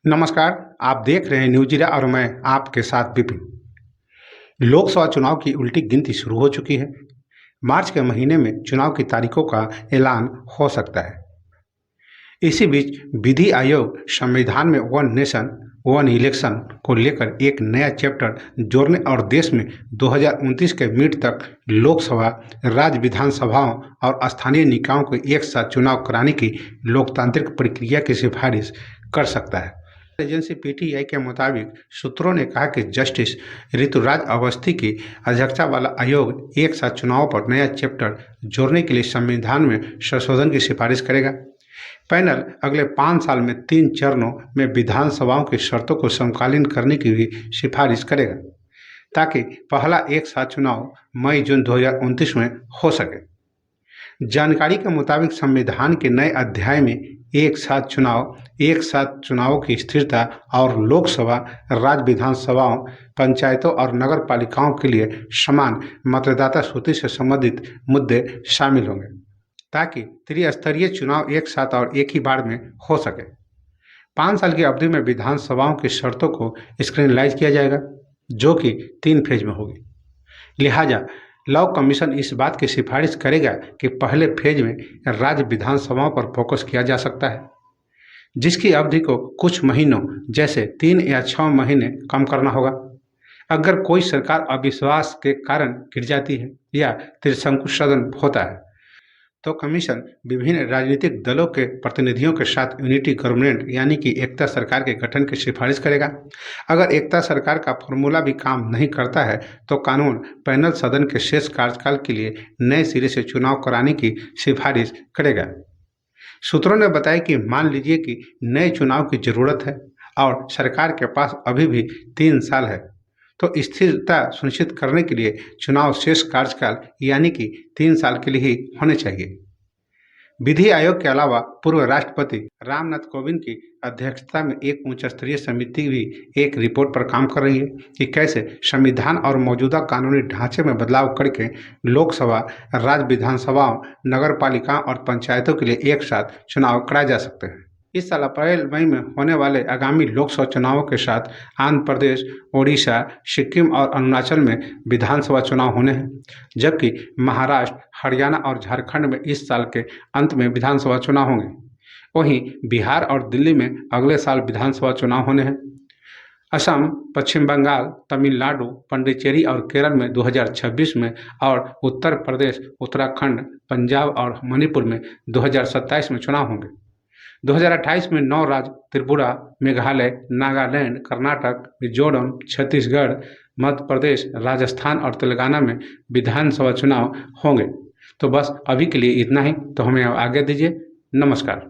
नमस्कार। आप देख रहे हैं न्यूज़ और मैं आपके साथ विपिन। लोकसभा चुनाव की उल्टी गिनती शुरू हो चुकी है। मार्च के महीने में चुनाव की तारीखों का ऐलान हो सकता है। इसी बीच विधि आयोग संविधान में वन नेशन वन इलेक्शन को लेकर एक नया चैप्टर जोड़ने और देश में 2029 के मिड तक लोकसभा, राज्य विधानसभाओं और स्थानीय निकायों को एक साथ चुनाव कराने की लोकतांत्रिक प्रक्रिया की सिफारिश कर सकता है। एजेंसी पीटीआई के मुताबिक सूत्रों ने कहा कि जस्टिस ऋतुराज अवस्थी की अध्यक्षता वाला आयोग एक साथ चुनाव पर नया चैप्टर जोड़ने के लिए संविधान में संशोधन की सिफारिश करेगा। पैनल अगले 5 साल में 3 चरणों में विधानसभाओं की शर्तों को समकालीन करने की भी सिफारिश करेगा, ताकि पहला एक साथ चुनाव मई जून 2029 में हो सके। जानकारी के मुताबिक संविधान के नए अध्याय में एक साथ चुनावों की स्थिरता और लोकसभा, राज्य विधानसभाओं, पंचायतों और नगर पालिकाओं के लिए समान मतदाता सूची से संबंधित मुद्दे शामिल होंगे, ताकि त्रिस्तरीय चुनाव एक साथ और एक ही बार में हो सके। 5 साल की अवधि में विधानसभाओं की शर्तों को स्क्रीनलाइज किया जाएगा, जो कि 3 फेज में होगी। लिहाजा लॉ कमीशन इस बात की सिफारिश करेगा कि पहले फेज में राज्य विधानसभाओं पर फोकस किया जा सकता है, जिसकी अवधि को कुछ महीनों जैसे 3 या 6 महीने कम करना होगा। अगर कोई सरकार अविश्वास के कारण गिर जाती है या त्रिशंकु सदन होता है, तो कमीशन विभिन्न राजनीतिक दलों के प्रतिनिधियों के साथ यूनिटी गवर्नमेंट यानी कि एकता सरकार के गठन की सिफारिश करेगा। अगर एकता सरकार का फॉर्मूला भी काम नहीं करता है, तो कानून पैनल सदन के शेष कार्यकाल के लिए नए सिरे से चुनाव कराने की सिफारिश करेगा। सूत्रों ने बताया कि मान लीजिए कि नए चुनाव की जरूरत है और सरकार के पास अभी भी 3 साल है, तो स्थिरता सुनिश्चित करने के लिए चुनाव शेष कार्यकाल यानी कि 3 साल के लिए ही होने चाहिए। विधि आयोग के अलावा पूर्व राष्ट्रपति रामनाथ कोविंद की अध्यक्षता में एक उच्च स्तरीय समिति भी एक रिपोर्ट पर काम कर रही है कि कैसे संविधान और मौजूदा कानूनी ढांचे में बदलाव करके लोकसभा, राज्य विधानसभाओं, नगर पालिकाओं और पंचायतों के लिए एक साथ चुनाव कराए जा सकते हैं। इस साल अप्रैल मई में होने वाले आगामी लोकसभा चुनावों के साथ आंध्र प्रदेश, ओडिशा, सिक्किम और अरुणाचल में विधानसभा चुनाव होने हैं, जबकि महाराष्ट्र, हरियाणा और झारखंड में इस साल के अंत में विधानसभा चुनाव होंगे। वहीं बिहार और दिल्ली में अगले साल विधानसभा चुनाव होने हैं। असम, पश्चिम बंगाल, तमिलनाडु, पुडुचेरी और केरल में 2026 में और उत्तर प्रदेश, उत्तराखंड, पंजाब और मणिपुर में 2027 में चुनाव होंगे। 2028 में 9 राज्य त्रिपुरा, मेघालय, नागालैंड, कर्नाटक, मिजोरम, छत्तीसगढ़, मध्य प्रदेश, राजस्थान और तेलंगाना में विधानसभा चुनाव होंगे। तो बस अभी के लिए इतना ही। तो हमें आगे दीजिए। नमस्कार।